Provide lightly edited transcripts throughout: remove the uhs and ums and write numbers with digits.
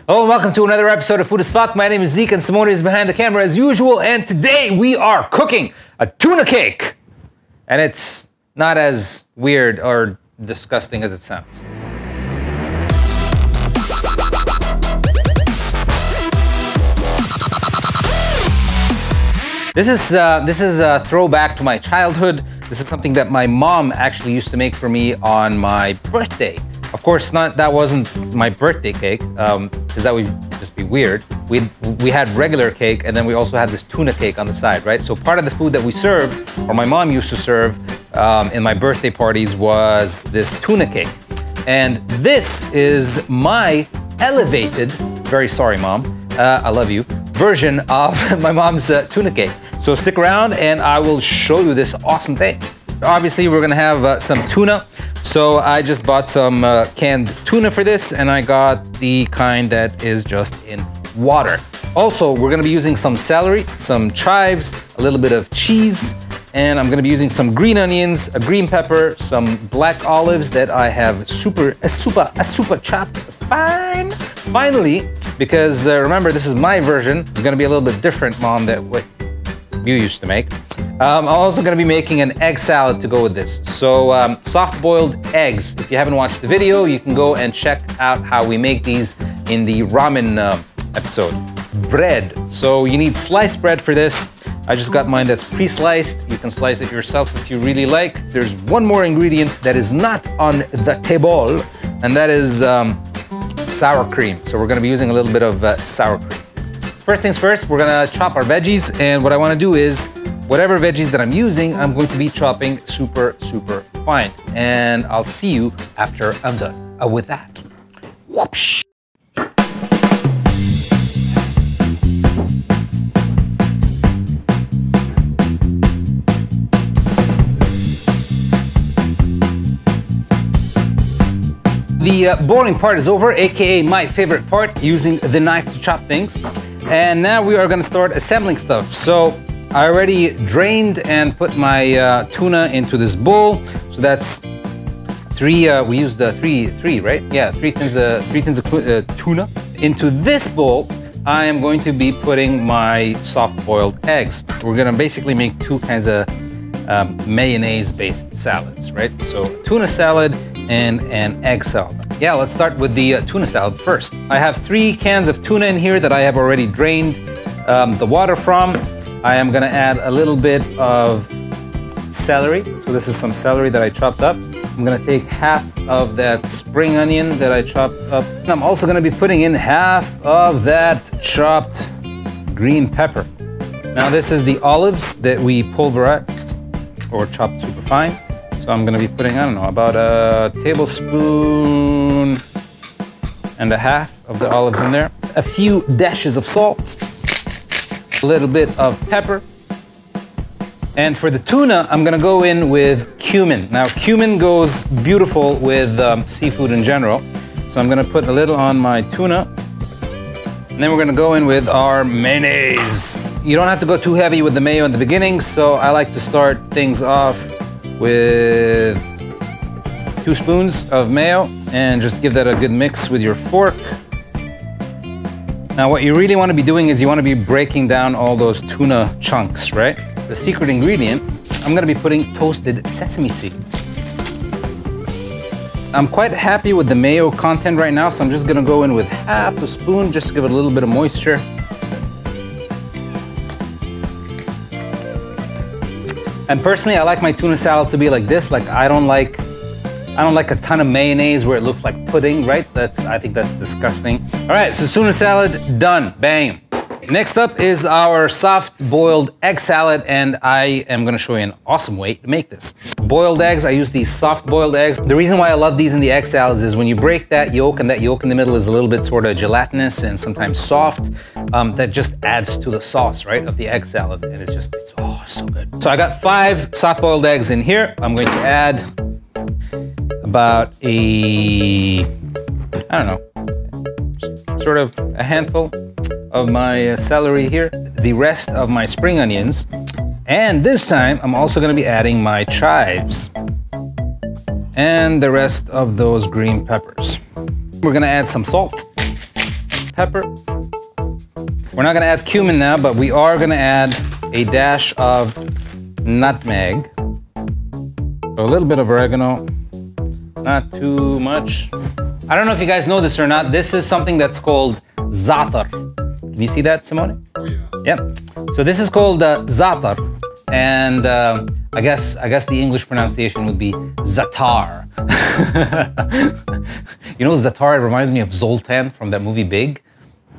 Hello and welcome to another episode of Food as Fuck. My name is Zeke and Simone is behind the camera as usual, and today we are cooking a tuna cake. And it's not as weird or disgusting as it sounds. This is a throwback to my childhood. This is something that my mom actually used to make for me on my birthday. Of course, that wasn't my birthday cake, because that would just be weird. We had regular cake, and then we also had this tuna cake on the side, right? So part of the food that we served, or my mom used to serve in my birthday parties, was this tuna cake. And this is my elevated, very sorry mom, I love you, version of my mom's tuna cake. So stick around and I will show you this awesome thing. Obviously, we're gonna have some tuna. So I just bought some canned tuna for this, and I got the kind that is just in water. Also, we're gonna be using some celery, some chives, a little bit of cheese, and I'm gonna be using some green onions, a green pepper, some black olives that I have super chopped fine. Finally, because remember, this is my version. It's gonna be a little bit different, Mom, than what you used to make. I'm also gonna be making an egg salad to go with this. So soft-boiled eggs. If you haven't watched the video, you can go and check out how we make these in the ramen episode. Bread. So you need sliced bread for this. I just got mine that's pre-sliced. You can slice it yourself if you really like. There's one more ingredient that is not on the table, and that is sour cream. So we're gonna be using a little bit of sour cream. First things first, we're gonna chop our veggies, and what I wanna do is, whatever veggies that I'm using, I'm going to be chopping super fine. And I'll see you after I'm done with that. Whoopsh. The boring part is over, aka my favorite part, using the knife to chop things. And now we are gonna start assembling stuff. So I already drained and put my tuna into this bowl. So that's three, we used three, right? Yeah, three tins of tuna. Into this bowl, I am going to be putting my soft-boiled eggs. We're gonna basically make two kinds of mayonnaise-based salads, right? So tuna salad and an egg salad. Yeah, let's start with the tuna salad first. I have 3 cans of tuna in here that I have already drained the water from. I am gonna add a little bit of celery. So this is some celery that I chopped up. I'm gonna take half of that spring onion that I chopped up. And I'm also gonna be putting in half of that chopped green pepper. Now this is the olives that we pulverized or chopped super fine. So I'm gonna be putting, I don't know, about a tablespoon and a half of the olives in there. A few dashes of salt. A little bit of pepper. And for the tuna, I'm gonna go in with cumin. Now, cumin goes beautiful with seafood in general. So I'm gonna put a little on my tuna. And then we're gonna go in with our mayonnaise. You don't have to go too heavy with the mayo in the beginning, so I like to start things off with 2 spoons of mayo and just give that a good mix with your fork. Now what you really want to be doing is you want to be breaking down all those tuna chunks, right? The secret ingredient, I'm going to be putting toasted sesame seeds. I'm quite happy with the mayo content right now, so I'm just going to go in with half a spoon just to give it a little bit of moisture. And personally, I like my tuna salad to be like this. Like I don't like a ton of mayonnaise where it looks like pudding, right? I think that's disgusting. All right, so tuna salad done, bang. Next up is our soft-boiled egg salad, and I am gonna show you an awesome way to make this. Boiled eggs, I use these soft-boiled eggs. The reason why I love these in the egg salads is when you break that yolk, and that yolk in the middle is a little bit sort of gelatinous and sometimes soft, that just adds to the sauce, right, of the egg salad, and it's oh, so good. So I got 5 soft-boiled eggs in here. I'm going to add about I don't know, sort of a handful of my celery here, the rest of my spring onions, and this time I'm also going to be adding my chives and the rest of those green peppers. We're going to add some salt. pepper. We're not gonna add cumin now, but we are gonna add a dash of nutmeg. So a little bit of oregano, not too much. I don't know if you guys know this or not. This is something that's called za'atar. Can you see that, Simone? Oh yeah. Yep. So this is called za'atar, and I guess the English pronunciation would be zatar. You know, zatar reminds me of Zoltan from that movie Big.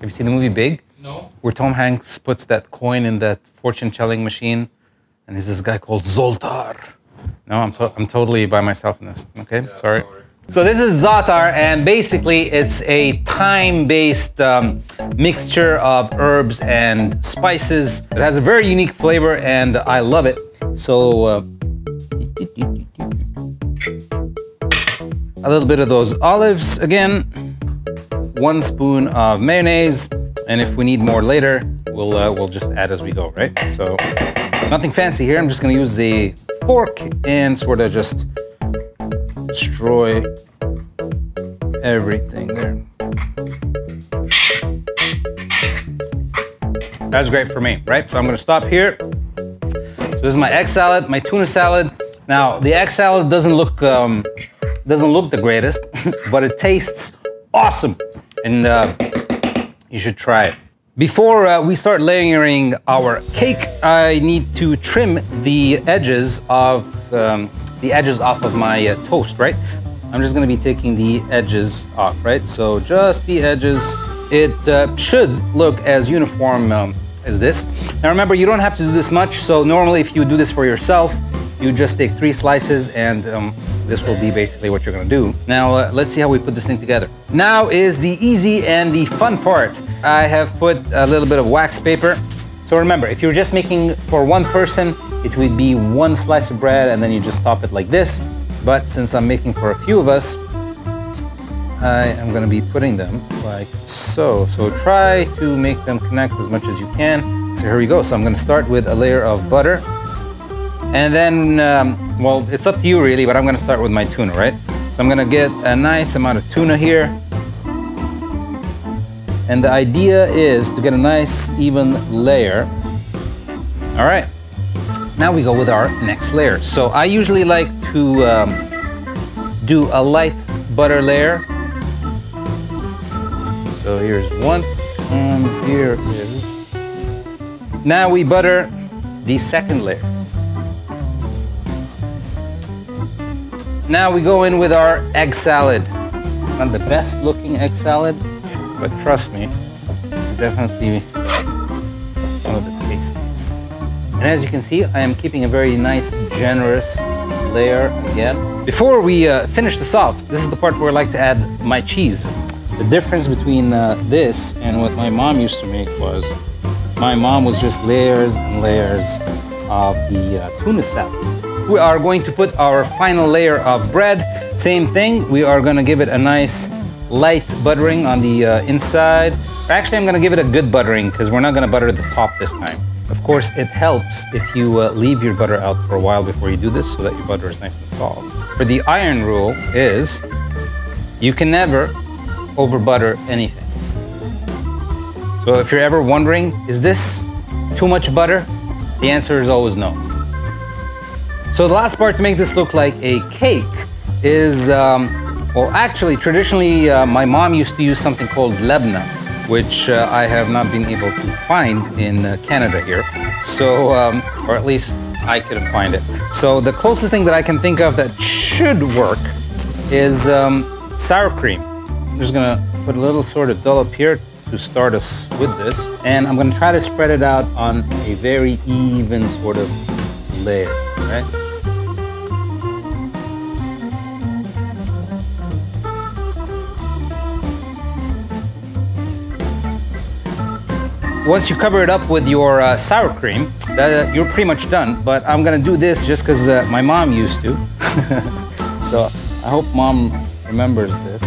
Have you seen the movie Big? No. Where Tom Hanks puts that coin in that fortune-telling machine, and there's this guy called Zoltar. No, I'm totally by myself in this. Okay, Yeah, sorry. So this is za'atar, and basically it's a thyme-based mixture of herbs and spices. It has a very unique flavor, and I love it. So a little bit of those olives again, 1 spoon of mayonnaise, and if we need more later, we'll just add as we go, right? So nothing fancy here. I'm just gonna use a fork and sort of just destroy everything there. That's great for me, right? So I'm gonna stop here. So this is my egg salad, my tuna salad. Now the egg salad doesn't look the greatest, but it tastes awesome, and you should try it. Before we start layering our cake, I need to trim the edges off of my toast, right? I'm just gonna be taking the edges off, right? So just the edges. It should look as uniform as this. Now remember, you don't have to do this much. So normally if you do this for yourself, you just take 3 slices, and this will be basically what you're gonna do. Now let's see how we put this thing together. Now is the easy and the fun part. I have put a little bit of wax paper. So remember, if you're just making for 1 person, it would be 1 slice of bread, and then you just top it like this. But since I'm making for a few of us, I am gonna be putting them like so. So try to make them connect as much as you can. So here we go. So I'm gonna start with a layer of butter. And then, well, it's up to you really, but I'm gonna start with my tuna, right? So I'm gonna get a nice amount of tuna here. And the idea is to get a nice even layer. All right, now we go with our next layer. So I usually like to do a light butter layer. So here's 1, and here is. Now we butter the second layer. Now we go in with our egg salad. It's not the best looking egg salad, but trust me, it's definitely one of the tastiest. And as you can see, I am keeping a very nice, generous layer again. Before we finish this off, this is the part where I like to add my cheese. The difference between this and what my mom used to make was, my mom was just layers and layers of the tuna salad. We are going to put our final layer of bread. Same thing, we are gonna give it a nice light buttering on the inside. Actually, I'm gonna give it a good buttering because we're not gonna butter the top this time. Of course, it helps if you leave your butter out for a while before you do this so that your butter is nice and soft. For the iron rule is, you can never over butter anything. So if you're ever wondering, is this too much butter? The answer is always no. So the last part to make this look like a cake is, well, actually, traditionally, my mom used to use something called lebna, which I have not been able to find in Canada here. So, or at least I couldn't find it. So the closest thing that I can think of that should work is sour cream. I'm just gonna put a little sort of dollop here to start us with this. And I'm gonna try to spread it out on a very even sort of layer, right? Once you cover it up with your sour cream, you're pretty much done. But I'm gonna do this just because my mom used to. So I hope mom remembers this.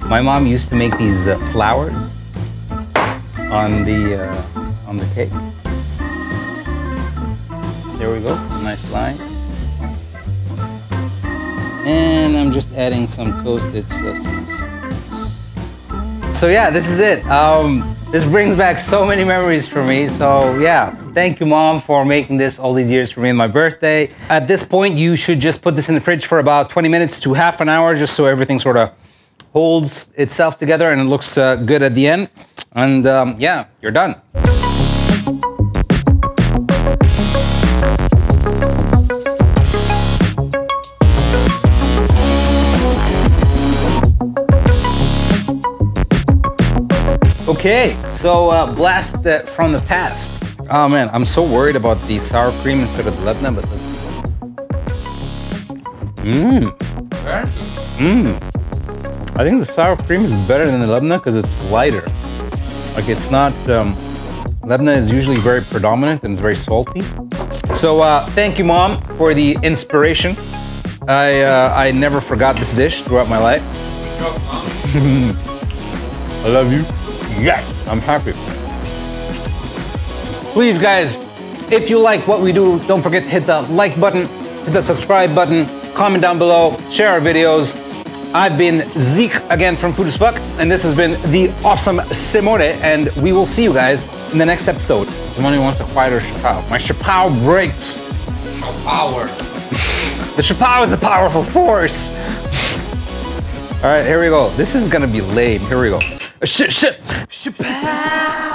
My mom used to make these flowers on the cake. There we go, nice line. And I'm just adding some toasted sesame seeds. So yeah, this is it. This brings back so many memories for me. So yeah, thank you, Mom, for making this all these years for me on my birthday. At this point, you should just put this in the fridge for about 20 minutes to half an hour, just so everything sort of holds itself together and it looks good at the end. And yeah, you're done. Okay, so blast from the past. Oh man, I'm so worried about the sour cream instead of the labna, but let's I think the sour cream is better than the labna because it's lighter. Like it's not, labna is usually very predominant and it's very salty. So thank you, Mom, for the inspiration. I never forgot this dish throughout my life. I love you. Yes, I'm happy. Please, guys, if you like what we do, don't forget to hit the like button, hit the subscribe button, comment down below, share our videos. I've been Zeke again from Food as Fuck, and this has been the awesome Simone, and we will see you guys in the next episode. Simone wants a quieter Sha POW. My Sha POW breaks. Sha power. The Sha POW is a powerful force. All right, here we go. This is gonna be lame. Here we go. Sha POW.